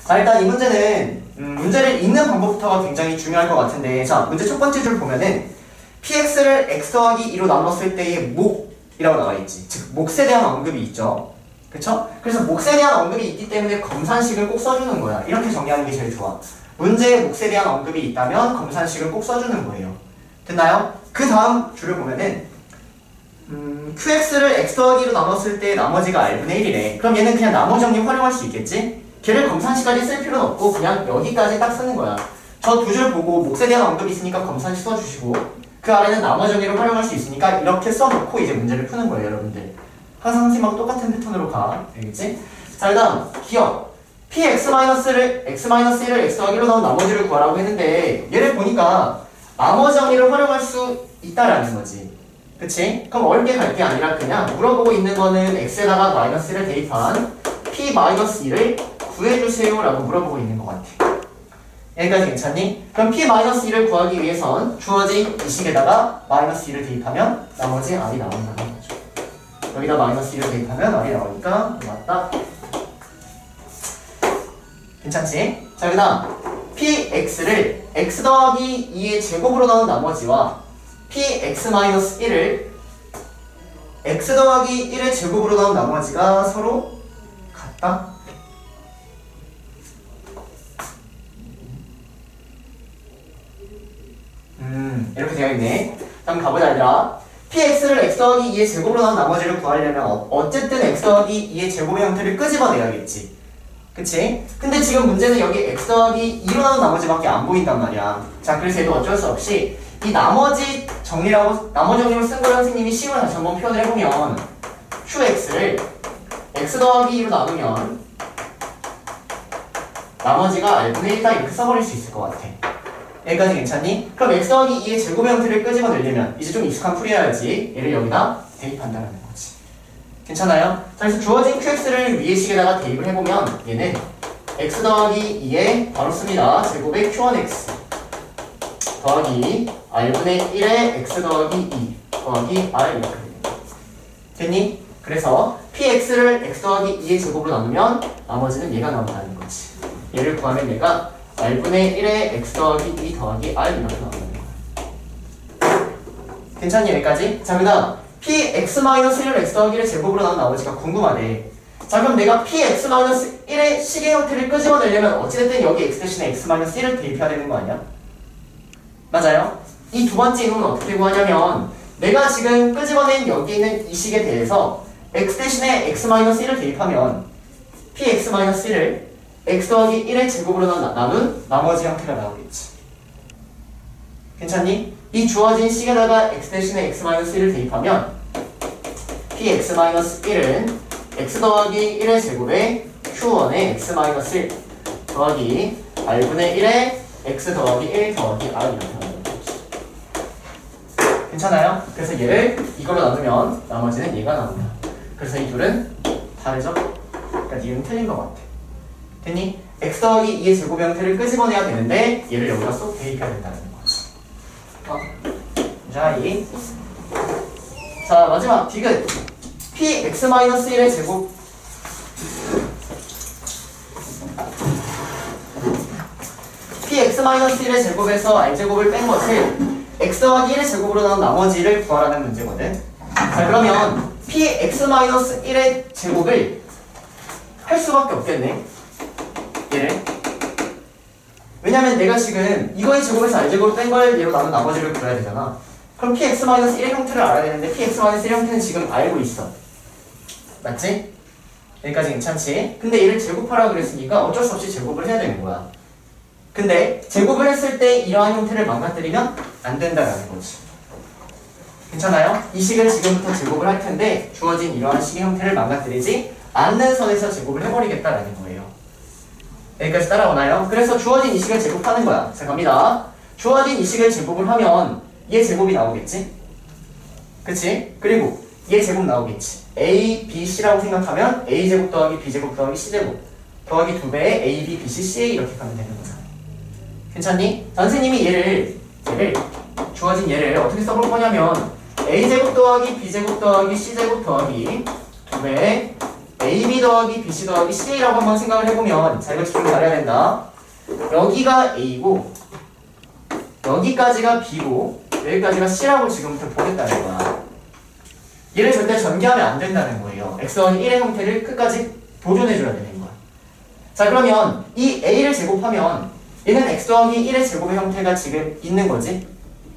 자, 일단 이 문제는 문제를 읽는 방법부터가 굉장히 중요할 것 같은데, 자, 문제 첫 번째 줄 보면은 px를 x 더하기 2로 나눴을 때의 몫이라고 나와있지. 즉 몫에 대한 언급이 있죠. 그쵸? 그래서 몫에 대한 언급이 있기 때문에 검산식을 꼭 써주는 거야. 이렇게 정리하는 게 제일 좋아. 문제에 몫에 대한 언급이 있다면 검산식을 꼭 써주는 거예요. 됐나요? 그 다음 줄을 보면은 qx를 x 더하기로 나눴을 때 나머지가 r분의 1이래. 그럼 얘는 그냥 나머지 정리 활용할 수 있겠지? 걔를 검산식까지 쓸 필요는 없고 그냥 여기까지 딱 쓰는 거야. 저 두 줄 보고 몫에 대한 언급이 있으니까 검산식 써주시고 그 아래는 나머지 정리를 활용할 수 있으니까 이렇게 써놓고 이제 문제를 푸는 거예요, 여러분들. 항상 선생님하고 똑같은 패턴으로 가. 알겠지? 자, 그 다음 기억. px-를 x-1을 x 더하기로 나온 나머지를 구하라고 했는데 얘를 보니까 나머지 정리를 활용할 수 있다라는 거지. 그치? 그럼 어렵게 갈 게 아니라 그냥 물어보고 있는 거는 x에다가 마이너스를 대입한 p-1을 구해주세요 라고 물어보고 있는 것 같아. 여기까지 괜찮니? 그럼 p-1을 구하기 위해선 주어진 이 식에다가 마이너스 1을 대입하면 나머지 r이 나온다는 거죠. 여기다 마이너스 1을 대입하면 r이 나오니까 맞다. 괜찮지? 자, 그 다음 px를 x 더하기 2의 제곱으로 나온 나머지와 px-1을 x 더하기 1의 제곱으로 나온 나머지가 서로 같다? 이렇게 되어 있네. 그럼 가보자, 얘들아. px를 x 더하기 2의 제곱으로 나온 나머지를 구하려면 어쨌든 x 더하기 2의 제곱의 형태를 끄집어내야겠지. 그치? 근데 지금 문제는 여기 x 더하기 2로 나온 나머지밖에 안 보인단 말이야. 자, 그래서 얘도 어쩔 수 없이 이 나머지 정리를 쓴 걸 선생님이 식으로 다시 한번 표현을 해보면 qx를 x 더하기 2로 나누면 나머지가 r분의 1다 이렇게 써버릴 수 있을 것 같아. 여기까지 괜찮니? 그럼 x 더하기 2의 제곱의 형태를 끄집어내려면 이제 좀 익숙한 풀이어야지 얘를 여기다 대입한다는 거지. 괜찮아요? 자, 그래서 주어진 qx를 위의 식에다가 대입을 해보면 얘는 x 더하기 2에 바로 씁니다. 제곱의 q1x 더하기 r분의 1의 x 더하기 2 더하기 r 이렇게 됩니다. 됐니? 그래서 px를 x 더하기 2의 제곱으로 나누면 나머지는 얘가 나온다는 거지. 얘를 구하면 얘가 r분의 1의 x 더하기 2 더하기 r 이렇게 나온다는 거야. 괜찮니? 여기까지? 자, 그 다음 px-1을 x 더하기 1의 제곱으로 나온 나머지가 궁금하네. 자, 그럼 내가 px-1의 식의 형태를 끄집어내려면 어찌됐든 여기 x 대신에 x-1을 대입해야 되는 거 아니야? 맞아요? 이 두 번째 이놈은 어떻게 구하냐면 내가 지금 끄집어낸 여기 있는 이 식에 대해서 x 대신에 x-1을 대입하면 px-1을 x 더하기 1의 제곱으로 나눈 나머지 형태가 나오겠지. 괜찮니? 이 주어진 식에다가 x 대신에 x-1을 대입하면 px-1은 x 더하기 1의 제곱에 q1의 x-1 더하기 r분의 1의 x 더하기 1 더하기 r 이렇게 나오는 거지. 괜찮아요? 그래서 얘를 이걸로 나누면 나머지는 얘가 나온다. 그래서 이 둘은 다르죠? 그러니까 니은 틀린 것 같아. 됐니? x 더하기 2의 제곱 형태를 끄집어내야 되는데 얘를 여기다 쏙 대입해야 된다는 거지. 자, 마지막 디귿 px-1의 제곱 px-1의 제곱에서 r제곱을 뺀 것을 x 더하기 1의 제곱으로 나온 나머지를 구하라는 문제거든. 자, 그러면 px-1의 제곱을 할 수밖에 없겠네, 얘를. 왜냐면 내가 지금 이거의 제곱에서 r제곱을 뺀 걸 얘로 나눈 나머지를 구해야 되잖아. 그럼 px-1의 형태를 알아야 되는데 px-1의 형태는 지금 알고 있어. 맞지? 여기까지 괜찮지? 근데 얘를 제곱하라고 그랬으니까 어쩔 수 없이 제곱을 해야 되는 거야. 근데 제곱을 했을 때 이러한 형태를 망가뜨리면 안 된다라는 거지. 괜찮아요? 이 식을 지금부터 제곱을 할 텐데 주어진 이러한 식의 형태를 망가뜨리지 않는 선에서 제곱을 해버리겠다라는 거예요. 여기까지 따라오나요? 그래서 주어진 이 식을 제곱하는 거야. 자, 갑니다. 주어진 이 식을 제곱을 하면 얘 제곱이 나오겠지? 그치? 그리고 얘 제곱 나오겠지. a, b, c라고 생각하면 a제곱 더하기 b제곱 더하기 c제곱 더하기 2배의 a, b, b, c, c 이렇게 가면 되는 거잖아. 괜찮니? 선생님이 얘를 주어진 얘를 어떻게 써볼 거냐면 a제곱 더하기 b제곱 더하기 c제곱 더하기 2배의 AB 더하기 BC 더하기 CA라고 한번 생각을 해보면, 자, 이거 집중 잘해야 된다. 여기가 A고 여기까지가 B고 여기까지가 C라고 지금부터 보겠다는 거야. 얘를 절대 전개하면 안 된다는 거예요. x 더하기 1의 형태를 끝까지 보존해줘야 되는 거야. 자, 그러면 이 A를 제곱하면 얘는 x 더하기 1의 제곱의 형태가 지금 있는 거지.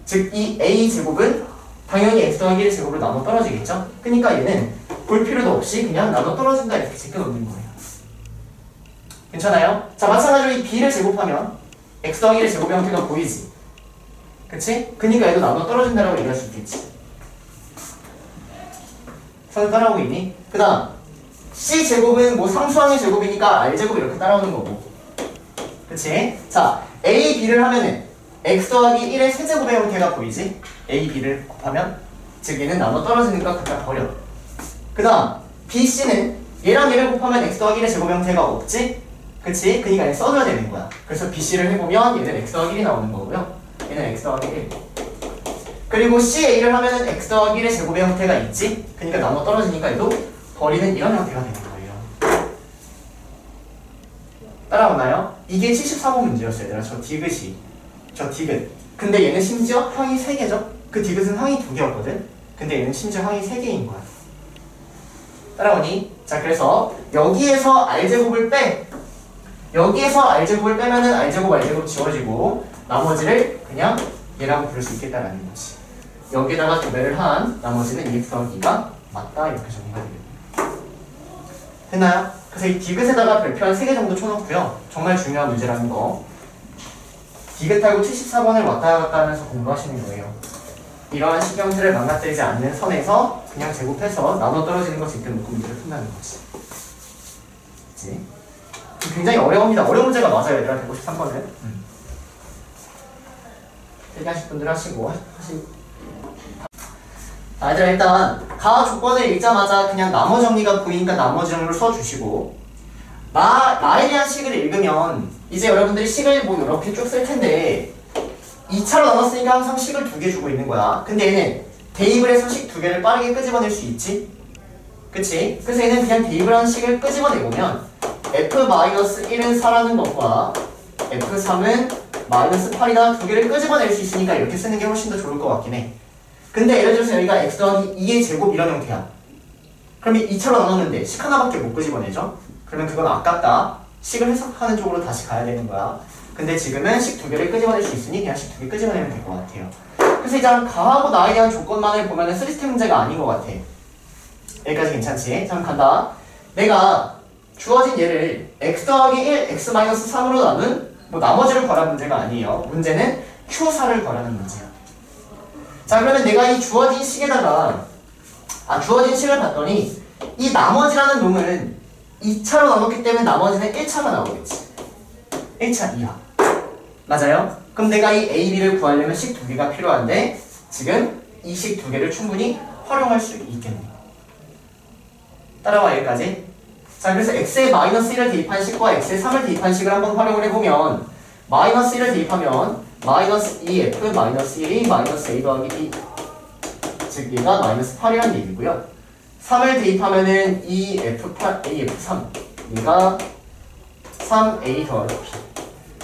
즉 이 A 제곱은 당연히 x 더하기 1의 제곱으로 나눠 떨어지겠죠. 그러니까 얘는 볼 필요도 없이 그냥 나눠 떨어진다 이렇게 제껴놓는 거예요. 괜찮아요? 자, 마찬가지로 이 B를 제곱하면 x 더하기 1의 제곱의 형태가 보이지. 그치? 그니까 얘도 나눠 떨어진다라고 얘기할 수 있겠지. 선을 따라오고 있니? 그 다음 C제곱은 뭐 상수항의 제곱이니까 R제곱 이렇게 따라오는 거고. 그치? 자, A, B를 하면은 x 더하기 1의 세제곱의 형태가 보이지? A, B를 곱하면 즉 얘는 나눠 떨어지니까 그냥 버려. 그 다음 B, C는 얘랑 얘를 곱하면 x 더하기 1의 제곱 형태가 없지? 그치? 그니까 얘 써줘야 되는 거야. 그래서 B, C를 해보면 얘는 x 더하기 1이 나오는 거고요. 얘는 x 더하기 1. 그리고 CA를 하면은 x 더하기 1의 제곱의 형태가 있지? 그니까 나눠 떨어지니까 얘도 버리는 이런 형태가 되는 거예요. 따라오나요? 이게 74번 문제였어요, 얘들아. 저 디귿이. 저 디귿. 근데 얘는 심지어 항이 3개죠? 그 디귿은 항이 2개였거든? 근데 얘는 심지어 항이 3개인 거야. 따라오니? 자, 그래서 여기에서 R제곱을 빼. 여기에서 R제곱을 빼면은 R제곱 지워지고 나머지를 그냥 얘라고 부를 수 있겠다라는 거지. 여기에다가 도배를 한 나머지는 2x 더하기가 맞다 이렇게 정리가 되겠네요. 됐나요? 그래서 이 디귿에다가 별표 한 3개 정도 쳐놓고요. 정말 중요한 문제라는 거. 디귿하고 74번을 왔다 갔다 하면서 공부하시는 거예요. 이러한 식형태를 망가뜨리지 않는 선에서 그냥 제곱해서 나눠 떨어지는 거 제껴놓고 문제를 푼다는 거지. 그치? 굉장히 어려웁니다. 어려운 문제가 맞아요, 얘들아. 153번은. 대기하실 분들 하시고 자, 얘들아, 일단 가 조건을 읽자마자 그냥 나머 정리가 보이니까 나머 정리를 써주시고, 나에 대한 식을 읽으면 이제 여러분들이 식을 뭐 이렇게 쭉 쓸 텐데 2차로 나눴으니까 항상 식을 2개 주고 있는 거야. 근데 얘는 대입을 해서 식 2개를 빠르게 끄집어낼 수 있지? 그치? 그래서 얘는 그냥 대입을 한 식을 끄집어내보면 f-1은 4라는 것과 f3은 -8이다 2개를 끄집어낼 수 있으니까 이렇게 쓰는 게 훨씬 더 좋을 것 같긴 해. 근데 예를 들어서 여기가 x 더하기 2의 제곱 이런 형태야. 그럼 2차로 나눴는데 식 하나밖에 못 끄집어내죠? 그러면 그건 아깝다. 식을 해석하는 쪽으로 다시 가야 되는 거야. 근데 지금은 식 2개를 끄집어낼 수 있으니 그냥 식 2개 끄집어내면 될 것 같아요. 그래서 이제 가하고 나에 대한 조건만을 보면은 3스텝 문제가 아닌 것 같아. 여기까지 괜찮지? 자, 그럼 간다. 내가 주어진 얘를 x 더하기 1, x-3으로 나눈 뭐 나머지를 구하라는 문제가 아니에요. 문제는 Q4를 구하라는 문제야. 자, 그러면 내가 이 주어진 식에다가 주어진 식을 봤더니 이 나머지라는 놈은 2차로 나눴기 때문에 나머지는 1차가 나오겠지. 1차 이하. 맞아요? 그럼 내가 이 A, B를 구하려면 식 2개가 필요한데 지금 이 식 2개를 충분히 활용할 수 있겠네. 따라와 여기까지. 자, 그래서 x에 -1을 대입한 식과 x에 3을 대입한 식을 한번 활용을 해보면 -1을 대입하면 -2f -1이 -a 더하기 b 즉 얘가 -8이라는 얘기고요. 3을 대입하면은 2f8, af3 얘가 3a 더하기 b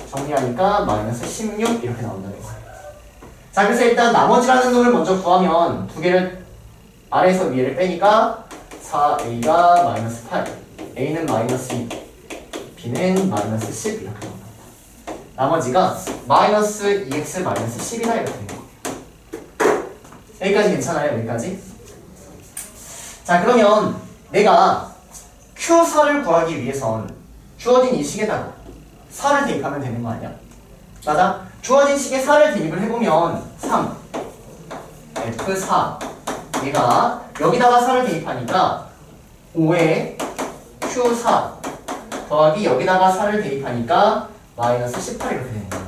정리하니까 -16 이렇게 나온다는 거예요. 자, 그래서 일단 나머지라는 놈을 먼저 구하면 2개를 아래에서 위에를 빼니까 4a가 -8 a는 -2 b는 -10 이렇게 나옵니다. 나머지가 -2x -10이다 이렇게 되는 거예요. 여기까지 괜찮아요? 여기까지? 자, 그러면 내가 Q4를 구하기 위해선 주어진 이 식에다가 4를 대입하면 되는 거 아니야? 맞아? 주어진 식에 4를 대입을 해보면 3 F4 얘가 여기다가 4를 대입하니까 5에 Q4 더하기 여기다가 4를 대입하니까 -18 이렇게 되는 거야.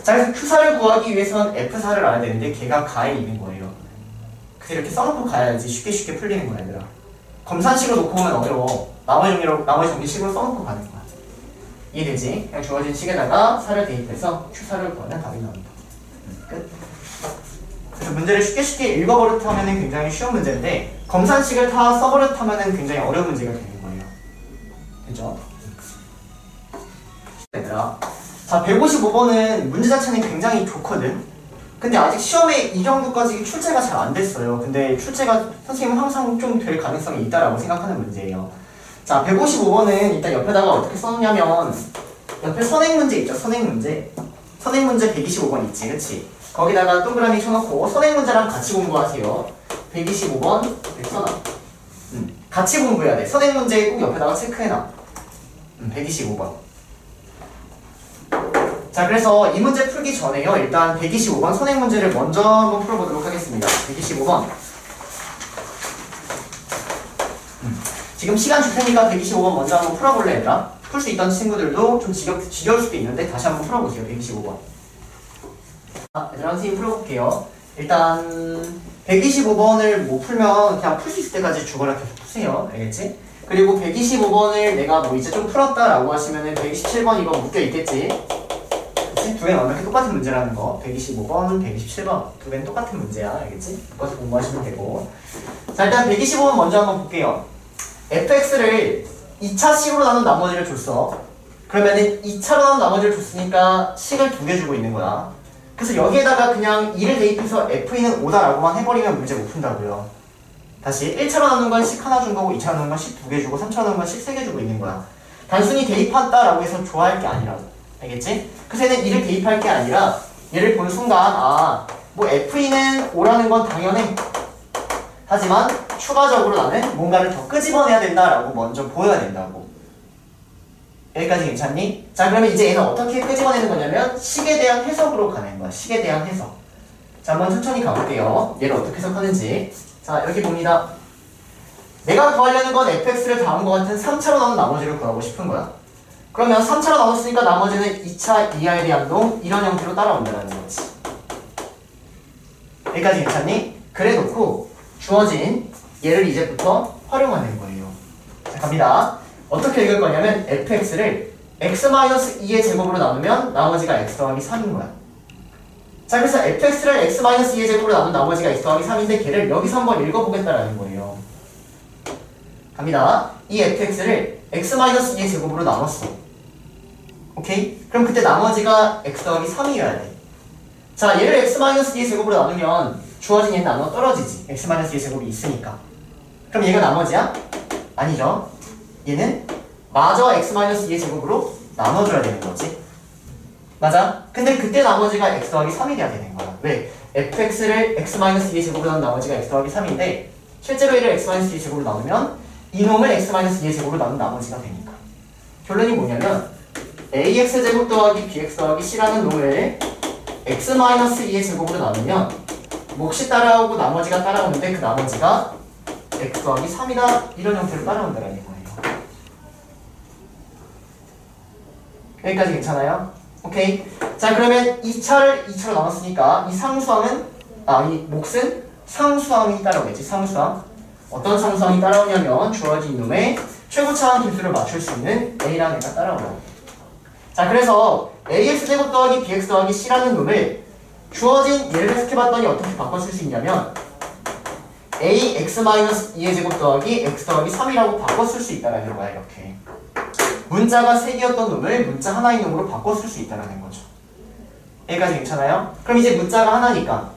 자, 그래서 Q4를 구하기 위해서는 F4를 알아야 되는데 걔가 가에 있는 거예요. 그래서 이렇게 써놓고 가야지 쉽게 풀리는 거야, 얘들아. 검산식으로 놓고 오면 어려워. 나머지 정리식으로 써놓고 가는 거야. 이해되지? 그냥 주어진 식에다가 4를 대입해서 Q4를 구하면 답이 나옵니다. 끝. 그래서 문제를 쉽게 읽어버릇 하면 굉장히 쉬운 문제인데 검산식을 다 써버릇하면은 굉장히 어려운 문제가 되는 거예요. 그죠? 얘들아. 자, 155번은 문제 자체는 굉장히 좋거든. 근데 아직 시험에 이 정도까지 출제가 잘 안 됐어요. 근데 출제가 선생님은 항상 좀 될 가능성이 있다라고 생각하는 문제예요. 자, 155번은 일단 옆에다가 어떻게 써놓냐면 옆에 선행 문제 있죠? 선행 문제. 선행 문제 125번 있지, 그치? 거기다가 동그라미 쳐놓고 선행 문제랑 같이 공부하세요. 125번 이렇게 써놔. 같이 공부해야 돼. 선행 문제 꼭 옆에다가 체크해놔. 125번. 자, 그래서 이 문제 풀기 전에요. 일단 125번 선행 문제를 먼저 한번 풀어보도록 하겠습니다. 125번. 지금 시간 줄 테니까 125번 먼저 한번 풀어볼래, 얘들아? 풀 수 있던 친구들도 좀 지겨울 수도 있는데 다시 한번 풀어보세요. 125번. 자, 얘들아, 선생님 풀어볼게요. 일단 125번을 못 풀면 그냥 풀 수 있을 때까지 죽어라 계속 푸세요. 알겠지? 그리고 125번을 내가 뭐 이제 좀 풀었다라고 하시면은 127번 이거 묶여 있겠지? 그치? 두 개는 완벽히 똑같은 문제라는 거. 125번, 127번. 두 개는 똑같은 문제야. 알겠지? 똑같이 공부하시면 되고. 자, 일단 125번 먼저 한번 볼게요. fx를 2차 식으로 나눈 나머지를 줬어. 그러면은 2차로 나눈 나머지를 줬으니까 식을 두 개 주고 있는 거야. 그래서 여기에다가 그냥 2를 대입해서 f는 5다라고만 해버리면 문제 못 푼다고요. 다시 1차로 나눈 건 식 하나 준 거고 2차로 나눈 건 식 두 개 주고 3차로 나눈 건 식 세 개 주고 있는 거야. 단순히 대입한다라고 해서 좋아할 게 아니라고. 알겠지? 그래서 얘는 2를 대입할 게 아니라 얘를 본 순간 아, 뭐 f는 5라는 건 당연해. 하지만 추가적으로 나는 뭔가를 더 끄집어내야 된다라고 먼저 보여야 된다고. 여기까지 괜찮니? 자, 그러면 이제 얘는 어떻게 끄집어내는 거냐면 식에 대한 해석으로 가는 거야. 식에 대한 해석. 자, 한번 천천히 가볼게요. 얘를 어떻게 해석하는지. 자, 여기 봅니다. 내가 구하려는 건 fx를 다음과 같은 3차로 나눈 나머지를 구하고 싶은 거야. 그러면 3차로 나눴으니까 나머지는 2차 이하에 대한 놈 이런 형태로 따라온다는 거지. 여기까지 괜찮니? 그래 놓고 주어진 얘를 이제부터 활용하는 거예요. 자, 갑니다. 어떻게 읽을 거냐면 fx를 x-2의 제곱으로 나누면 나머지가 x 더하기 3인 거야. 자, 그래서 fx를 x-2의 제곱으로 나눈 나머지가 x 더하기 3인데 걔를 여기서 한번 읽어보겠다라는 거예요. 갑니다. 이 fx를 x-2의 제곱으로 나눴어. 오케이? 그럼 그때 나머지가 x 더하기 3이어야 돼. 자, 얘를 x-2의 제곱으로 나누면 주어진 얘는 나눠 떨어지지. x-2의 제곱이 있으니까. 그럼 얘가 나머지야? 아니죠. 얘는 마저 x-2의 제곱으로 나눠줘야 되는 거지. 맞아? 근데 그때 나머지가 x 더하기 3이 돼야 되는 거야. 왜? fx를 x-2의 제곱으로 나눈 나머지가 x 더하기 3인데 실제로 얘를 x-2의 제곱으로 나누면 이놈을 x-2의 제곱으로 나눈 나머지가 되니까. 결론이 뭐냐면 ax제곱 더하기 bx 더하기 c라는 놈을 x-2의 제곱으로 나누면 몫이 따라오고 나머지가 따라오는데 그 나머지가 x 더하기 3이다 이런 형태로 따라온다는 거예요. 여기까지 괜찮아요? 오케이. 자, 그러면 2차를 2차로 나눴으니까 이 상수항은 이 몫은 상수항이 따라오겠지. 상수항. 어떤 상수항이 따라오냐면 주어진 놈의 최고차항 개수를 맞출 수 있는 a라는 애가 따라오요. 자, 그래서 ax제곱 더하기 bx 더하기 c라는 놈을 주어진 얘를 해석해봤더니 어떻게 바꿔 쓸 수 있냐면 ax-2의 제곱 더하기 x 더하기 3이라고 바꿔 쓸 수 있다는 거야. 이렇게 문자가 3개였던 놈을 문자 하나인 놈으로 바꿔 쓸 수 있다는 거죠. 여기까지 괜찮아요? 그럼 이제 문자가 하나니까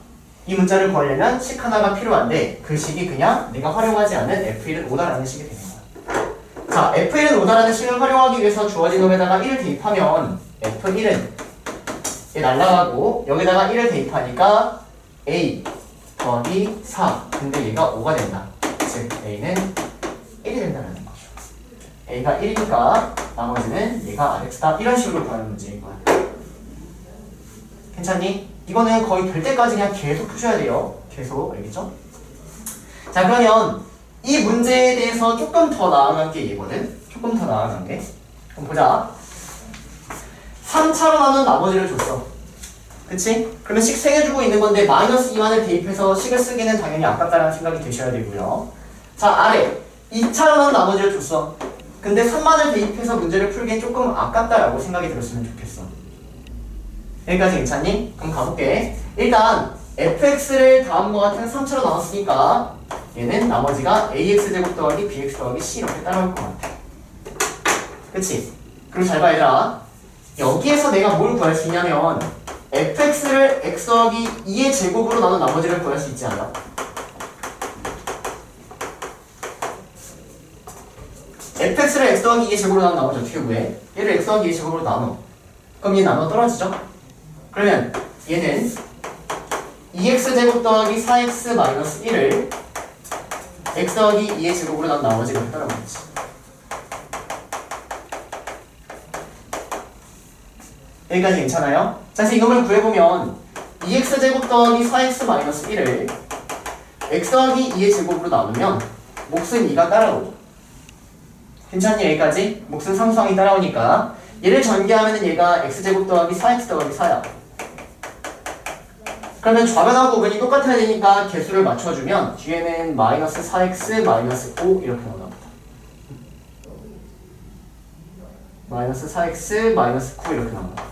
이 문자를 구하려면 식 하나가 필요한데 그 식이 그냥 내가 활용하지 않은 f1은 5다라는 식이 되는 거야. 자, f1은 5다라는 식을 활용하기 위해서 주어진 놈에다가 1을 대입하면 f1은 얘 날라가고 여기다가 1을 대입하니까 a 더하기 4. 근데 얘가 5가 된다. 즉 a는 1이 된다는 거죠. a가 1이니까 나머지는 얘가 rx다. 이런 식으로 구하는 문제인 거야. 괜찮니? 이거는 거의 될 때까지 그냥 계속 푸셔야 돼요. 계속. 알겠죠? 자, 그러면 이 문제에 대해서 조금 더 나아간 게 얘거든. 조금 더 나아간 게. 그럼 보자. 3차로 나눈 나머지를 줬어. 그치? 그러면 식 3개 주고 있는 건데 마이너스 2만을 대입해서 식을 쓰기는 당연히 아깝다는 생각이 드셔야 되고요. 자, 아래 2차로 나눈 나머지를 줬어. 근데 3만을 대입해서 문제를 풀기엔 조금 아깝다라고 생각이 들었으면 좋겠어. 여기까지 괜찮니? 그럼 가볼게. 일단 fx를 다음과 같은 3차로 나눴으니까 얘는 나머지가 ax제곱 더하기 bx 더하기 c 이렇게 따라올 것 같아. 그치? 그리고 잘 봐 얘들아. 여기에서 내가 뭘 구할 수 있냐면 fx를 x 더하기 2의 제곱으로 나눈 나머지를 구할 수 있지 않아? fx를 x 더하기 2의 제곱으로 나눈 나머지 어떻게 구해? 얘를 x 더하기 2의 제곱으로 나눠. 그럼 얘 나눠 떨어지죠? 그러면 얘는 2x제곱 더하기 4x 마이너스 1을 x 더하기 2의 제곱으로 나눈 나머지가 따라오겠지. 여기까지 괜찮아요? 자, 그래서 이놈을 구해보면 2x제곱 더하기 4x 마이너스 1을 x 더하기 2의 제곱으로 나누면 몫은 2가 따라오고. 괜찮니? 여기까지? 몫은 상수항이 따라오니까 얘를 전개하면 얘가 x제곱 더하기 4x 더하기 4야. 그러면 좌변하고 우변이 똑같아야 되니까 개수를 맞춰주면 뒤에는 마이너스 4x 마이너스 5 이렇게 나옵니다. 마이너스 4x 마이너스 9 이렇게 나옵니다.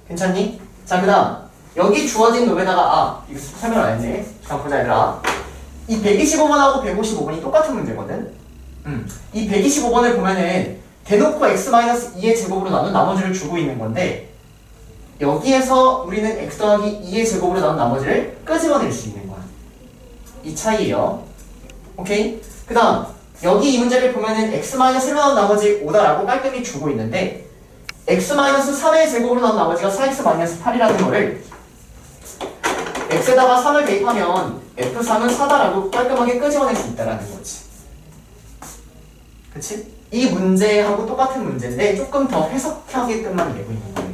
괜찮니? 자, 그 다음 여기 주어진 놈에다가 이거 설명 안 했네. 잠깐 보자 얘들아. 이 125번하고 155번이 똑같은 문제거든. 이 125번을 보면은 대놓고 x-2의 제곱으로 나눈 나머지를 주고 있는 건데 여기에서 우리는 x 더하기 2의 제곱으로 나눈 나머지를 끄집어낼 수 있는 거야. 이 차이예요. 오케이? 그 다음 여기 이 문제를 보면은 x-1로 나눈 나머지 5다라고 깔끔히 주고 있는데 x-3의 제곱으로 나눈 나머지가 4x-8이라는 거를 x에다가 3을 대입하면 f3은 4다라고 깔끔하게 끄집어낼 수 있다라는 거지. 그치? 이 문제하고 똑같은 문제인데 조금 더 해석하게끔만 내고 있는 거예요.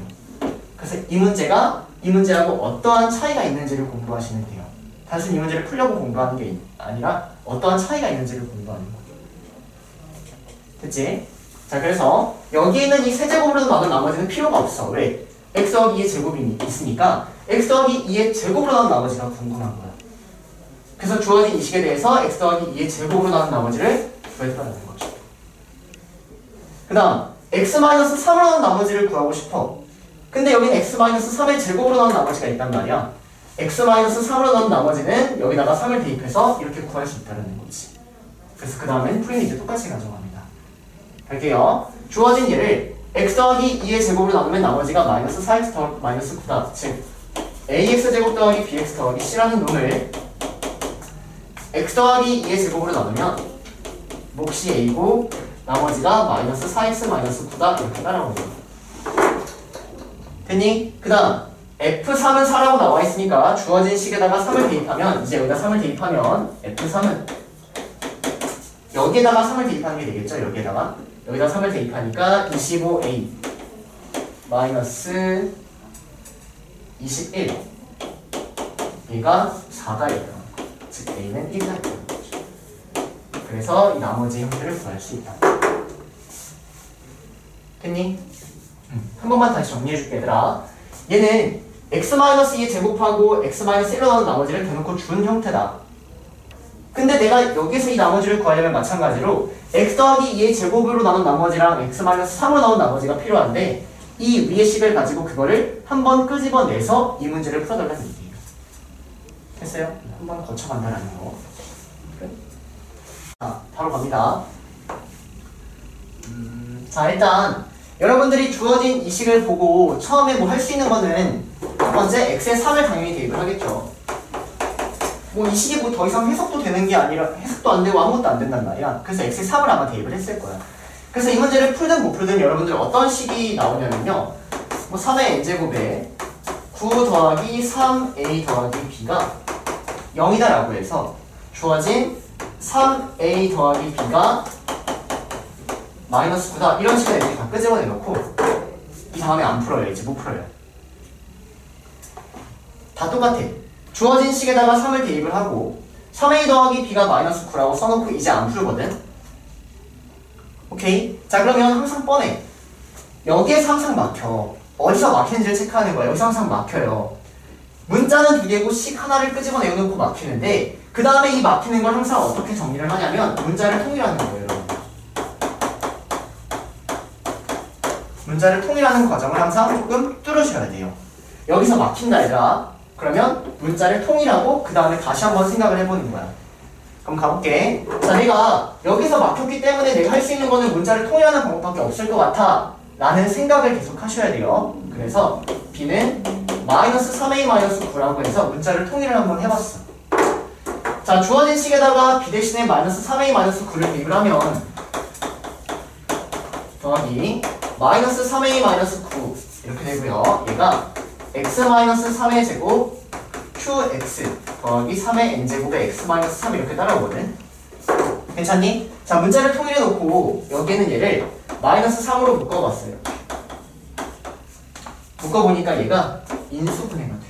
그래서 이 문제하고 어떠한 차이가 있는지를 공부하시면 돼요. 단순히 이 문제를 풀려고 공부하는 게 아니라 어떠한 차이가 있는지를 공부하는 거예요. 됐지? 자, 그래서 여기 있는 이 세제곱으로 나눈 나머지는 필요가 없어. 왜? x 더하기 2의 제곱이 있으니까 x 더하기 2의 제곱으로 나눈 나머지가 궁금한 거야. 그래서 주어진 이 식에 대해서 x 더하기 2의 제곱으로 나눈 나머지를 구했다는 거죠. 그 다음 x-3으로 나눈 나머지를 구하고 싶어. 근데 여기는 x-3의 제곱으로 나눈 나머지가 있단 말이야. x-3으로 나눈 나머지는 여기다가 3을 대입해서 이렇게 구할 수 있다는 거지. 그래서 그 다음엔 풀이는 이제 똑같이 가져갑니다. 갈게요. 주어진 얘를 x 더하기 2의 제곱으로 나누면 나머지가 마이너스 4x 더하기 마이너스 9다. 즉 ax 제곱 더하기 bx 더하기 c라는 놈을 x 더하기 2의 제곱으로 나누면 몫이 a고 나머지가 마이너스 4x 마이너스 9다 이렇게 따라오는 거야. 됐니? 그 다음 f3은 4라고 나와 있으니까 주어진 식에다가 3을 대입하면 이제 여기다 3을 대입하면 f3은 여기에다가 3을 대입하는 게 되겠죠? 여기다 3을 대입하니까 25a 마이너스 21 얘가 4가 있다. 즉 a는 1가 있다. 그래서 이 나머지 형태를 구할 수 있다. 됐니? 한 번만 다시 정리해줄게 얘들아. 얘는 x-2의 제곱하고 x-1로 나눈 나머지를 대놓고 준 형태다. 근데 내가 여기서 이 나머지를 구하려면 마찬가지로 x 더하기 2의 제곱으로 나눈 나머지랑 x-3으로 나눈 나머지가 필요한데 이 위의 식을 가지고 그거를 한번 끄집어내서 이 문제를 풀어달라는 얘기예요. 됐어요? 한번 거쳐간다라는 거. 자, 바로 갑니다. 자, 일단 여러분들이 주어진 이 식을 보고 처음에 뭐 할 수 있는 거는 첫 번째 x에 3을 당연히 대입을 하겠죠. 뭐 이 식이 뭐 더 이상 해석도 되는 게 아니라 해석도 안 되고 아무것도 안 된단 말이야. 그래서 x에 3을 아마 대입을 했을 거야. 그래서 이 문제를 풀든 못 풀든 여러분들 어떤 식이 나오냐면요. 뭐 3의 n제곱에 9 더하기 3a 더하기 b가 0이다라고 해서 주어진 3a 더하기 b가 마이너스 9다 이런 식으로 애들이 다 끄집어내놓고 이 다음에 안 풀어요. 이제 못 풀어요. 다 똑같아. 주어진 식에다가 3을 대입을 하고 3a 더하기 b가 마이너스 9라고 써놓고 이제 안 풀거든. 오케이? 자, 그러면 항상 뻔해. 여기에서 항상 막혀. 어디서 막히는지를 체크하는 거야. 여기서 항상 막혀요. 문자는 두 개고 식 하나를 끄집어내놓고 막히는데 그 다음에 이 막히는 걸 항상 어떻게 정리를 하냐면 문자를 통일하는 거예요. 여러분. 문자를 통일하는 과정을 항상 조금 뚫으셔야 돼요. 여기서 막힌다 얘들아. 그러면 문자를 통일하고 그 다음에 다시 한번 생각을 해보는 거야. 그럼 가볼게. 자, 내가 여기서 막혔기 때문에 내가 할 수 있는 거는 문자를 통일하는 방법밖에 없을 것 같아 라는 생각을 계속 하셔야 돼요. 그래서 B는 마이너스 3a-9라고 해서 문자를 통일을 한번 해봤어. 자, 주어진 식에다가 B 대신에 마이너스 3a-9를 대입을 하면 더하기 마이너스 3a-9 이렇게 되고요. 얘가 x-3의 제곱 qx 더하기 3의 n제곱에 x-3 이렇게 따라오거든. 괜찮니? 자, 문자를 통일해 놓고 여기에는 얘를 마이너스 3으로 묶어봤어요. 묶어보니까 얘가 인수분해가 돼.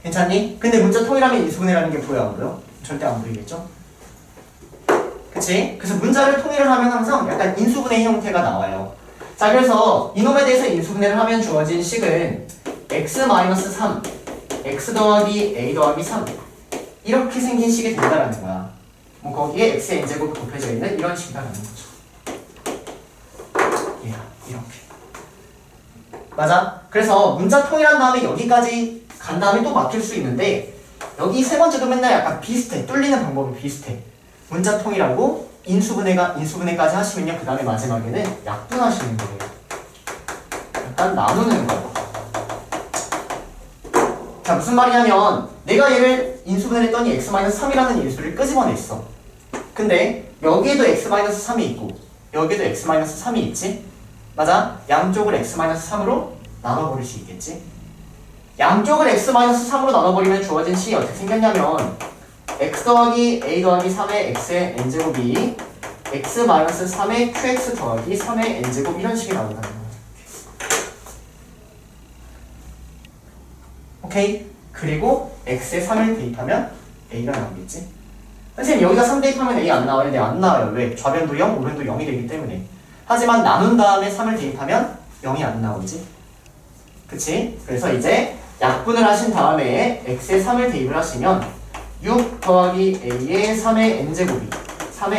괜찮니? 근데 문자 통일하면 인수분해라는 게 보여 안 보여? 절대 안 보이겠죠? 그치? 그래서 문자를 통일을 하면 항상 약간 인수분해 형태가 나와요. 자, 그래서 이놈에 대해서 인수분해를 하면 주어진 식은 x-3 x 더하기 a 더하기 3 이렇게 생긴 식이 된다라는 거야. 뭐 거기에 x의 n제곱이 곱해져 있는 이런 식이라는 거죠. 예, 이렇게. 맞아? 그래서 문자 통일한 다음에 여기까지 간 다음에 또 막힐 수 있는데 여기 세 번째도 맨날 약간 비슷해. 뚫리는 방법이 비슷해. 문자 통일하고 인수분해까지 하시면요. 그 다음에 마지막에는 약분하시는 거예요. 약간 나누는 거예요. 자, 무슨 말이냐면 내가 얘를 인수분해를 했더니 x-3이라는 인수를 끄집어냈어. 근데 여기에도 x-3이 있고 여기에도 x-3이 있지? 맞아? 양쪽을 x-3으로 나눠버릴 수 있겠지? 양쪽을 x-3으로 나눠버리면 주어진 식이 어떻게 생겼냐면 x 더하기 a 더하기 3의 x의 n제곱이 x-3의 qx 더하기 3의 n제곱 이런 식이 나온다는 거야. 오케이? 그리고 x에 3을 대입하면 a가 나오겠지? 선생님 여기다 3 대입하면 a 안 나와요? 네, 안 나와요. 왜? 좌변도 0, 우변도 0이 되기 때문에. 하지만 나눈 다음에 3을 대입하면 0이 안 나오지? 그치? 그래서 이제 약분을 하신 다음에 x에 3을 대입을 하시면 6 더하기 a의 3의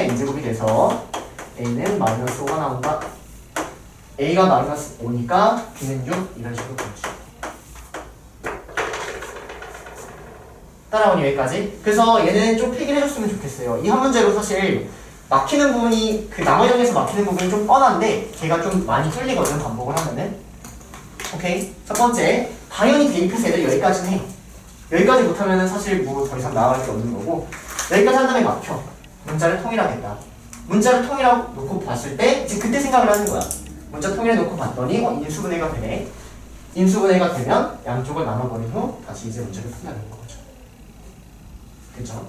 n제곱이 돼서 a는 마이너스 5가 나온다. a가 마이너스 5니까 b는 6 이런 식으로 보여주죠. 따라오니 여기까지? 그래서 얘는 좀 필기를 해줬으면 좋겠어요. 이 한 문제로 사실 막히는 부분이 그 나머지에서 막히는 부분이 좀 뻔한데 걔가 좀 많이 뚫리거든 반복을 하면은. 오케이? 첫 번째, 당연히 대입해서 애들 여기까지는 해. 여기까지 못하면은 사실 뭐 더 이상 나아갈 게 없는 거고 여기까지 한 다음에 막혀. 문자를 통일하겠다. 문자를 통일하고 놓고 봤을 때 이제 그때 생각을 하는 거야. 문자 통일해 놓고 봤더니 인수분해가 되네. 인수분해가 되면 양쪽을 나눠버린 후 다시 이제 문제를 푼다는 거죠. 그쵸?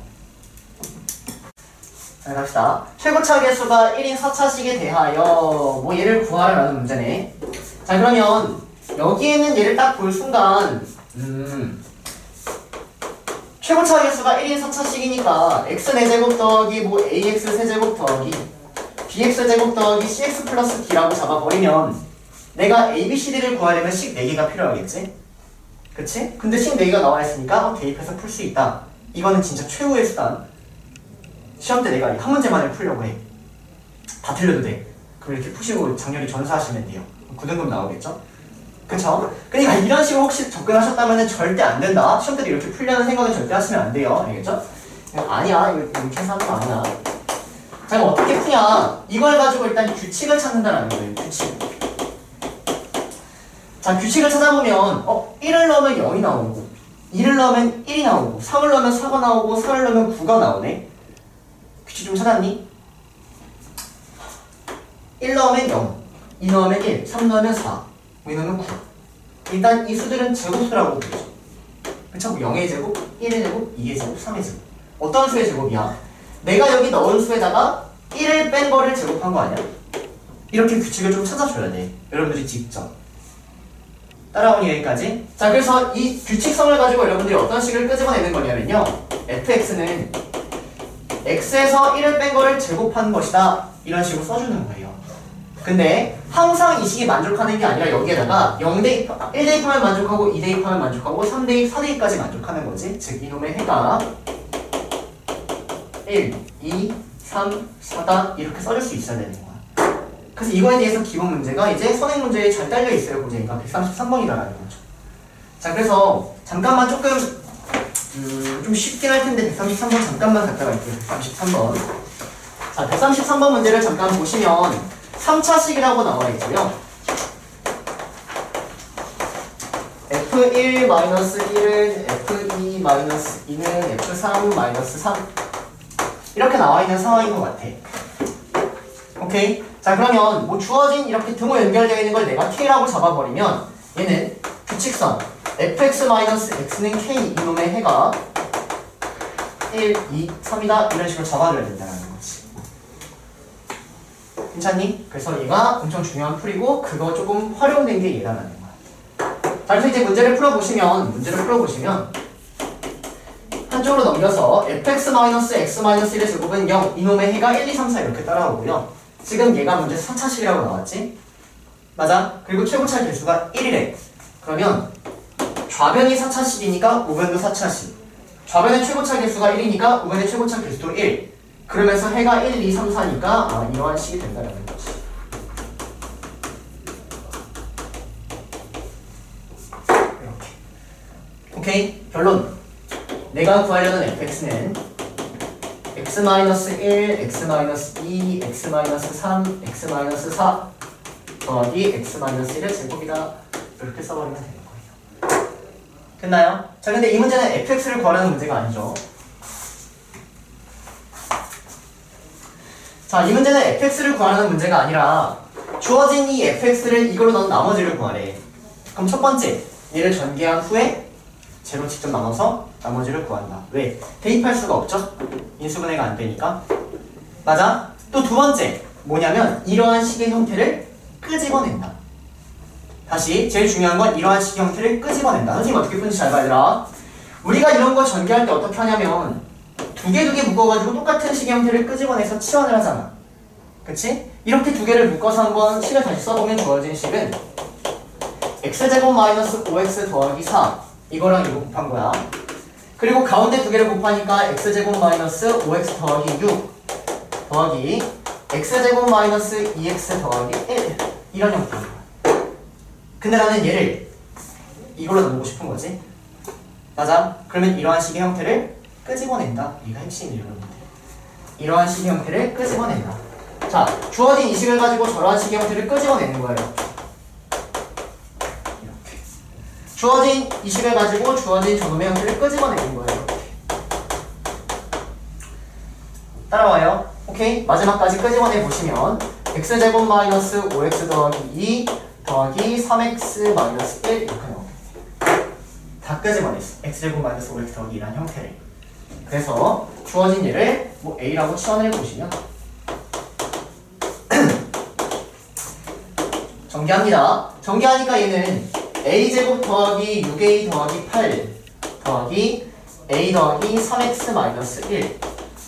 자, 갑시다. 최고차 개수가 1인 4차식에 대하여 뭐 얘를 구하라라는 문제네. 자, 그러면 여기에는 얘를 딱 볼 순간 최고차 개수가 1인 4차식이니까 x4제곱 더하기 뭐 ax 세제곱 더하기 bx 제곱 더하기 cx 플러스 d라고 잡아버리면 내가 abcd를 구하려면 식 4개가 필요하겠지? 그치? 근데 식 4개가 나와있으니까 대입해서 풀 수 있다. 이거는 진짜 최후의 수단. 시험 때 내가 한 문제만을 풀려고 해. 다 틀려도 돼. 그럼 이렇게 푸시고 장렬히 전사하시면 돼요. 9등급 나오겠죠? 그쵸? 그러니까 이런 식으로 혹시 접근하셨다면 절대 안 된다. 시험 때도 이렇게 풀려는 생각은 절대 하시면 안 돼요. 알겠죠? 아니야. 이렇게 해서 하는 거 아니야. 자, 그럼 어떻게 푸냐? 이걸 가지고 일단 규칙을 찾는다는 거예요. 규칙. 자, 규칙을 찾아보면 1을 넣으면 0이 나오고 2를 넣으면 1이 나오고 3을 넣으면 4가 나오고 4를 넣으면 9가 나오네. 규칙 좀 찾았니? 1 넣으면 0, 2 넣으면 1, 3 넣으면 4, 5 넣으면 9. 일단 이 수들은 제곱수라고 부르죠. 그쵸? 뭐 0의 제곱, 1의 제곱, 2의 제곱, 3의 제곱. 어떤 수의 제곱이야? 내가 여기 넣은 수에다가 1을 뺀 거를 제곱한 거 아니야? 이렇게 규칙을 좀 찾아줘야 돼. 여러분들이 직접. 따라오니 여기까지. 자, 그래서 이 규칙성을 가지고 여러분들이 어떤 식을 끄집어내는 거냐면요. fx는 x에서 1을 뺀 거를 제곱한 것이다. 이런 식으로 써주는 거예요. 근데 항상 이 식이 만족하는 게 아니라 여기에다가 1 대입하면 만족하고 2 대입하면 만족하고 3 대입, 4 대입까지 만족하는 거지. 즉 이놈의 해가 1, 2, 3, 4다 이렇게 써줄 수 있어야 되는 거야. 그래서 이거에 대해서 기본 문제가 이제 선행 문제에 잘 딸려 있어요. 보니까 133번이라는 거죠. 자, 그래서 잠깐만 조금 좀 쉽긴 할 텐데 133번 잠깐만 갔다 갈게요. 133번. 자, 133번 문제를 잠깐 보시면 3차식이라고 나와 있고요. F1-1은 F2-2는 F3-3 이렇게 나와 있는 상황인 것 같아. 오케이? 자, 그러면 뭐 주어진 이렇게 등호 연결되어 있는 걸 내가 K라고 잡아버리면 얘는 규칙선 fx-x는 K 이놈의 해가 1, 2, 3이다 이런 식으로 잡아줘야 된다는 거지. 괜찮니? 그래서 얘가 엄청 중요한 풀이고 그거 조금 활용된 게 얘라는 거야. 자, 그래서 이제 문제를 풀어보시면 한쪽으로 넘겨서 fx-x-1의 제곱은 0 이놈의 해가 1, 2, 3, 4 이렇게 따라오고요. 지금 얘가 문제 4차식이라고 나왔지? 맞아? 그리고 최고차 개수가 1이래. 그러면 좌변이 4차식이니까 우변도 4차식. 좌변의 최고차 개수가 1이니까 우변의 최고차 개수도 1. 그러면서 해가 1, 2, 3, 4니까 이러한 식이 된다는 거지. 이렇게. 오케이? 결론. 내가 구하려는 fx는 x-1, x-2, x-3, x-4 더하기 x-1의 제곱이다. 이렇게 써버리면 되는 거예요. 됐나요? 자, 근데 이 문제는 fx를 구하라는 문제가 아니죠. 자, 이 문제는 fx를 구하라는 문제가 아니라 주어진 이 fx를 이걸로 넣은 나머지를 구하래. 그럼 첫 번째, 얘를 전개한 후에 제로 직접 나눠서 나머지를 구한다. 왜? 대입할 수가 없죠? 인수분해가 안 되니까. 맞아? 또 두 번째, 뭐냐면 이러한 식의 형태를 끄집어낸다. 다시 제일 중요한 건 이러한 식의 형태를 끄집어낸다. 선생님 어떻게 푸는지 잘 봐, 얘들아. 우리가 이런 거 전개할 때 어떻게 하냐면 두 개 묶어가지고 똑같은 식의 형태를 끄집어내서 치환을 하잖아. 그치? 이렇게 두 개를 묶어서 한번 식을 다시 써보면 주어진 식은 x제곱 마이너스 5x 더하기 4 이거랑 이거 곱한 거야. 그리고 가운데 두 개를 곱하니까 x제곱 마이너스 5x 더하기 6 더하기 x제곱 마이너스 2x 더하기 1 이런 형태인 거야. 근데 나는 얘를 이걸로 나누고 싶은 거지. 맞아? 그러면 이러한 식의 형태를 끄집어낸다. 이가 핵심이에요, 여러분들. 이러한 식의 형태를 끄집어낸다. 자, 주어진 이 식을 가지고 저러한 식의 형태를 끄집어내는 거예요. 이렇게. 주어진 이 식을 가지고 주어진 저놈의 형태를 끄집어내는 거예요. 이렇게. 따라와요. 오케이? 마지막까지 끄집어내 보시면 x제곱 마이너스 5x 더하기 2 더하기 3x 마이너스 1 이렇게 나옵니다. 다 끄집어냈어. x제곱 마이너스 5x 더하기 2라는 형태를. 그래서 주어진 얘를 뭐 a라고 치환해 보시면 전개합니다. 전개하니까 얘는 a제곱 더하기 6a 더하기 8 더하기 a 더하기 3x 마이너스 1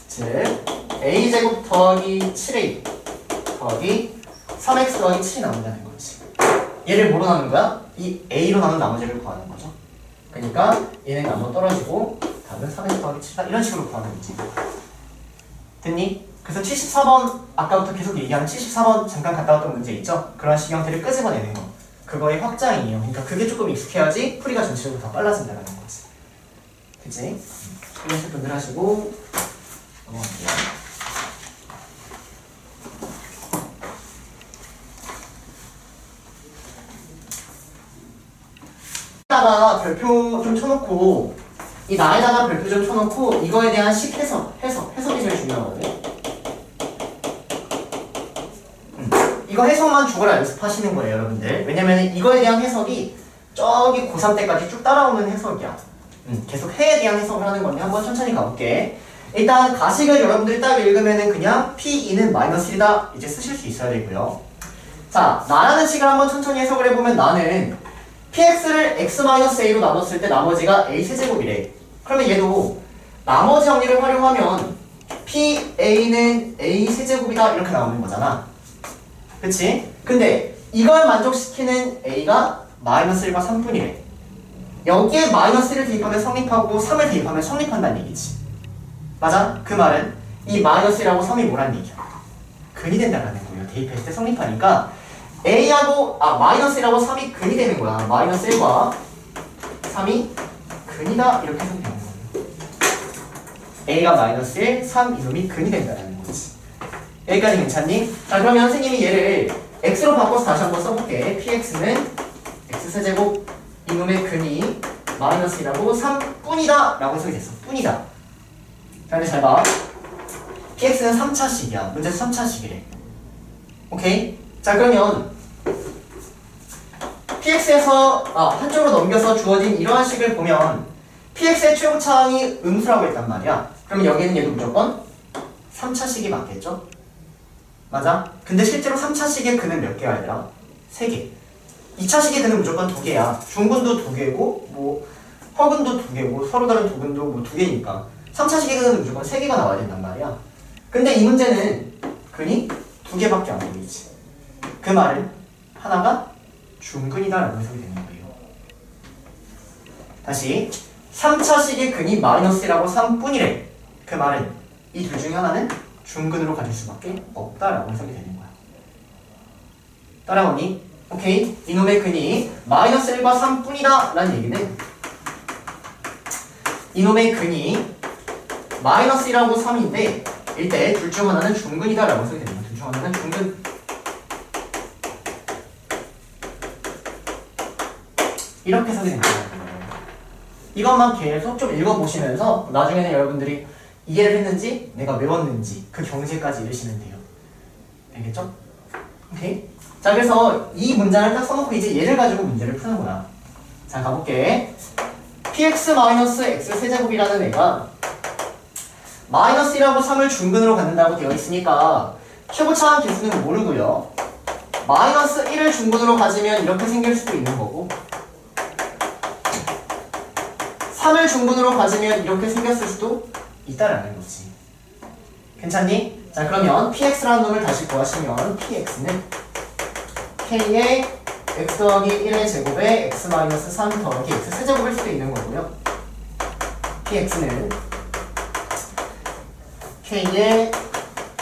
즉 a제곱 더하기 7a 더하기 3x 더하기 7이 나온다는 거지. 얘를 뭐로 나눈 거야? 이 a로 나눈 나머지를 구하는 거죠. 그러니까 얘는 나눠 떨어지고 답은 3x 더하기 7이다. 이런 식으로 구하는 거지. 됐니? 그래서 74번 아까부터 계속 얘기하는 74번 잠깐 갔다 왔던 문제 있죠? 그런 식 형태를 끄집어내는 거. 그거의 확장이에요. 그러니까 그게 조금 익숙해야지 풀이가 전체적으로 더 빨라진다는 거지. 그치? 이런 식분들 하시고 넘어갈게요. 나에다가 별표 좀 쳐놓고 이 나에다가 별표 좀 쳐놓고 이거에 대한 식 해석이 제일 중요하거든요. 이거 해석만 죽어라 연습하시는 거예요, 여러분들. 왜냐면 이거에 대한 해석이 저기 고3 때까지 쭉 따라오는 해석이야. 계속 해에 대한 해석을 하는 건데 한번 천천히 가볼게. 일단 가식을 여러분들이 딱 읽으면은 그냥 P2는 마이너스 1이다 이제 쓰실 수 있어야 되고요. 자, 나라는 식을 한번 천천히 해석을 해보면 나는 px를 x-a로 나눴을 때 나머지가 a 세제곱이래. 그러면 얘도 나머지 정리를 활용하면 pa는 a 세제곱이다 이렇게 나오는 거잖아. 그치? 근데 이걸 만족시키는 a가 마이너스 1과 3분이래. 여기에 마이너스 1을 대입하면 성립하고 3을 대입하면 성립한다는 얘기지. 맞아? 그 말은 이 마이너스 1하고 3이 뭐란 얘기야? 근이 된다는 거예요, 대입했을 때 성립하니까 A하고 마이너스 1하고 3이 근이 되는 거야. 마이너스 1과 3이 근이다 이렇게 해석되는 거예요. A가 마이너스 1, 3 이놈이 근이 된다는 거지. 여기까지 괜찮니? 자 그러면 선생님이 얘를 x로 바꿔서 다시 한번 써볼게. px는 x세제곱 이놈의 근이 마이너스 1하고 3뿐이다 라고 해석이 됐어. 뿐이다. 자 근데 잘 봐. px는 3차식이야. 문제에서 3차식이래. 오케이? 자 그러면 px에서 한쪽으로 넘겨서 주어진 이러한 식을 보면 px의 최고차항이 음수라고 했단 말이야. 그러면 여기는 얘도 무조건 3차식이 맞겠죠? 맞아? 근데 실제로 3차식의 근은 몇 개야 얘들아? 3개. 2차식의 근은 무조건 2개야. 중근도 2개고 뭐 허근도 2개고 서로 다른 두근도 뭐 2개니까 3차식의 근은 무조건 3개가 나와야 된단 말이야. 근데 이 문제는 근이 2개밖에 안 보이지. 그 말은 하나가 중근이다 라고 해석이 되는 거예요. 다시 3차식의 근이 마이너스 1하고 3뿐이래. 그 말은 이 둘 중에 하나는 중근으로 가질 수밖에 없다라고 해석이 되는 거야. 따라오니? 오케이? 이놈의 근이 마이너스 1과 3뿐이다 라는 얘기는 이놈의 근이 마이너스 1하고 3인데 일대 둘 중 하나는 중근이다 라고 해석이 되는 거야. 둘 중 하나는 중근. 이렇게 해석이 된다. 이것만 계속 좀 읽어보시면서 나중에는 여러분들이 이해를 했는지 내가 외웠는지 그 경지까지 이르시면 돼요. 알겠죠? 오케이? 자 그래서 이 문장을 딱 써놓고 이제 얘를 가지고 문제를 푸는구나. 자 가볼게. px-x 세제곱이라는 애가 마이너스 1하고 3을 중근으로 갖는다고 되어 있으니까 최고차항 개수는 모르고요. 마이너스 1을 중근으로 가지면 이렇게 생길 수도 있는 거고 3을 중근으로 가지면 이렇게 생겼을 수도 있다라는 거지. 괜찮니? 자 그러면 px라는 놈을 다시 구하시면 px는 k의 x 더하기 1의 제곱에 x-3 더하기 x 세제곱일 수도 있는 거고요. px는 k의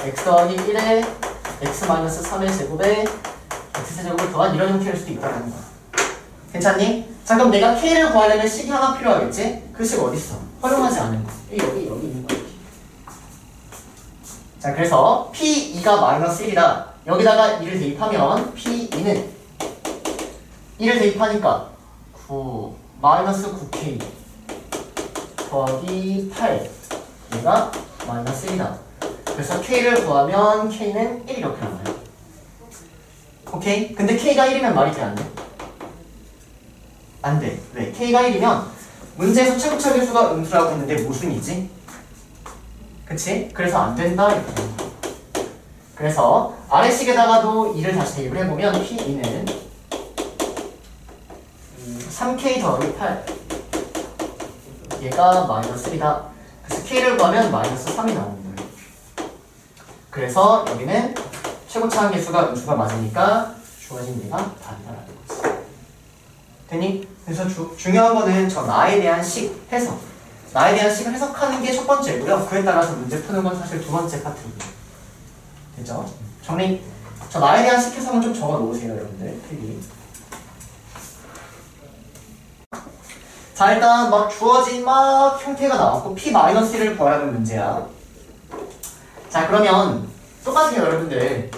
x 더하기 1의 x-3의 제곱에 x 세제곱을 더한 이런 형태일 수도 있다는 거야. 괜찮니? 자 그럼 내가 k를 구하려면 식이 하나 필요하겠지? 그 식 어딨어? 활용하지 않은 거. 여기 있는 거야. 자 그래서 p2가 마이너스 1이다. 여기다가 2를 대입하면 p2는 1을 대입하니까 9 마이너스 9k 더하기 8 얘가 마이너스 1이다. 그래서 k를 구하면 k는 1 이렇게 나와요. 오케이? 근데 k가 1이면 말이 돼 안 돼? 안 돼. 왜? k가 1이면 문제에서 최고차 개수가 음수라고 했는데 모순이지? 그치? 그래서 안 된다 이렇게 되는 거야. 그래서 아래식에다가도 2를 다시 대입을 해보면 p2는 3k 더하기 8 얘가 마이너스 1이다. 그래서 k를 구하면 마이너스 3이 나오는 거예요. 그래서 여기는 최고차항 개수가 음수가 맞으니까 주어진 얘가 답이다라는 거지. 됐니? 그래서 중요한 거는 저 나에 대한 식 해석. 나에 대한 식을 해석하는 게 첫 번째고요. 그에 따라서 문제 푸는 건 사실 두 번째 파트고요. 됐죠? 정리. 저 나에 대한 식 해석은 좀 적어 놓으세요, 여러분들. 필기. 자, 일단 막 주어진 막 형태가 나왔고 p-1을 구해야 하는 문제야. 자, 그러면 똑같아요, 여러분들.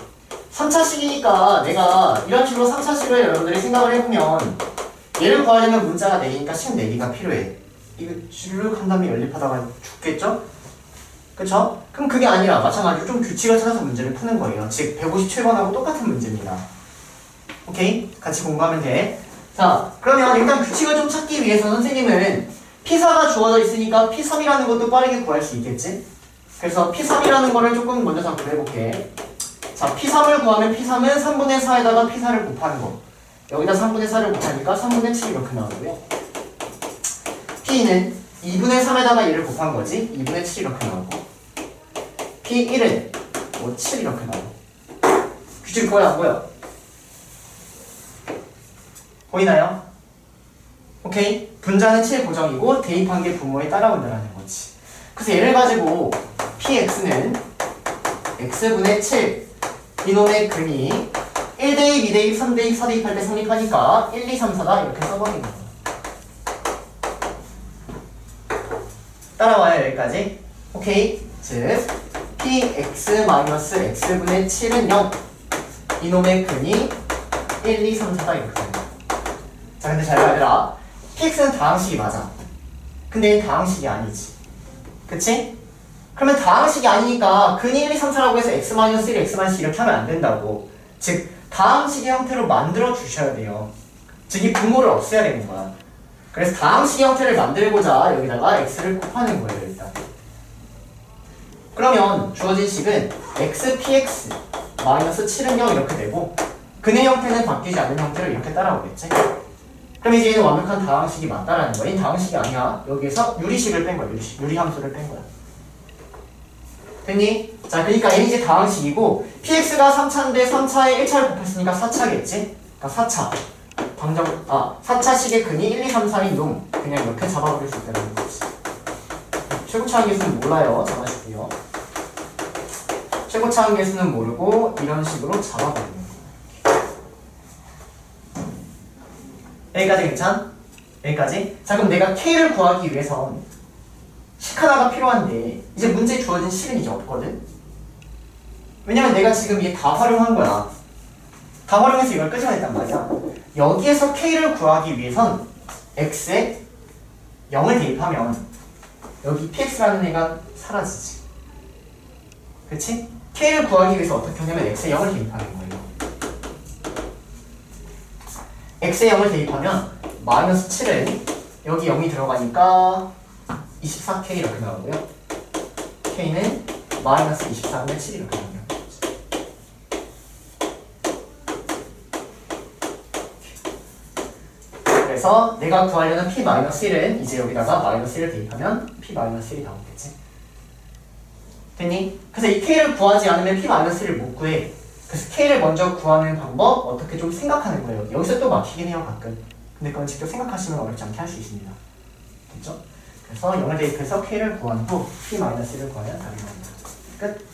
3차식이니까 내가 이런 식으로 3차식을 여러분들이 생각을 해보면 얘를 구하려면 문자가 4개니까 식 4개가 필요해. 이거 주르륵 한 다음에 연립하다가 죽겠죠? 그쵸? 그럼 그게 아니라 마찬가지로 좀 규칙을 찾아서 문제를 푸는 거예요. 즉 157번하고 똑같은 문제입니다. 오케이? 같이 공부하면 돼. 자, 그러면 일단 규칙을 좀 찾기 위해서 선생님은 P4가 주어져 있으니까 P3이라는 것도 빠르게 구할 수 있겠지? 그래서 P3이라는 거를 조금 먼저 작업을 해볼게. 자, P3을 구하면 P3은 3분의 4에다가 P4를 곱하는 거. 여기다 3분의 4를 곱하니까 3분의 7 이렇게 나오고요. P는 2분의 3에다가 1을 곱한 거지. 2분의 7 이렇게 나오고. P1은 뭐 7 이렇게 나오고. 규칙 보여 안 보여? 보이나요? 오케이? 분자는 7 고정이고 대입한 게 분모에 따라온다는 거지. 그래서 얘를 가지고 px는 x분의 7 이놈의 근이 1대입, 2대입, 3대입, 4대입 할 때 성립하니까 1, 2, 3, 4다 이렇게 써버리는 거야. 따라와요 여기까지. 오케이. 즉 px-x분의 7은 0. 이놈의 근이 1, 2, 3, 4다 이렇게 됩니다. 자 근데 잘 봐야 얘들아. px는 다항식이 맞아. 근데 얘는 다항식이 아니지. 그치? 그러면 다항식이 아니니까 근 1, 2, 3, 4라고 해서 x-1, x-2 이렇게 하면 안 된다고. 즉 다항식의 형태로 만들어 주셔야 돼요. 즉 이 분모를 없애야 되는 거야. 그래서 다항식의 형태를 만들고자 여기다가 x를 곱하는 거예요 일단. 그러면 주어진 식은 x px 마이너스 7은 0 이렇게 되고 근의 형태는 바뀌지 않는 형태로 이렇게 따라오겠지. 그럼 이제 얘는 완벽한 다항식이 맞다라는 거야. 얘는 다항식이 아니야. 여기에서 유리식을 뺀 거야. 유리 함수를 뺀 거야. 됐니? 자 그러니까 얘는 이제 다항식이고 px가 3차인데 3차에 1차를 곱했으니까 4차겠지? 그러니까 4차 4차식의 근이 1, 2, 3, 4인 놈 그냥 이렇게 잡아버릴 수 있다는 거지. 최고차항 계수는 몰라요. 잡아줄게요. 최고차항 계수는 모르고 이런 식으로 잡아버리는 거예요. 여기까지 괜찮? 여기까지? 자 그럼 내가 k를 구하기 위해선 식 하나가 필요한데 이제 문제에 주어진 식은 이제 없거든? 왜냐면 내가 지금 이게 다 활용한 거야. 다 활용해서 이걸 끄집어냈단 말이야. 여기에서 k를 구하기 위해선 x에 0을 대입하면 여기 px라는 애가 사라지지. 그치? k를 구하기 위해서 어떻게 하냐면 x에 0을 대입하는 거예요. x에 0을 대입하면 마이너스 7은 여기 0이 들어가니까 24k 이렇게 나오고요. k는 마이너스 24분의 7 이렇게 나옵니다. 그래서 내가 구하려는 p-1은 이제 여기다가 마이너스 1을 대입하면 p-1이 나오겠지. 됐니? 그래서 이 k를 구하지 않으면 p-1을 못 구해. 그래서 k를 먼저 구하는 방법 어떻게 좀 생각하는 거예요. 여기서 또 막히긴 해요 가끔. 근데 그건 직접 생각하시면 어렵지 않게 할 수 있습니다. 됐죠? 그래서 0을 대입해서 k를 구한 후 p-1을 구하면 답이 나옵니다. 끝.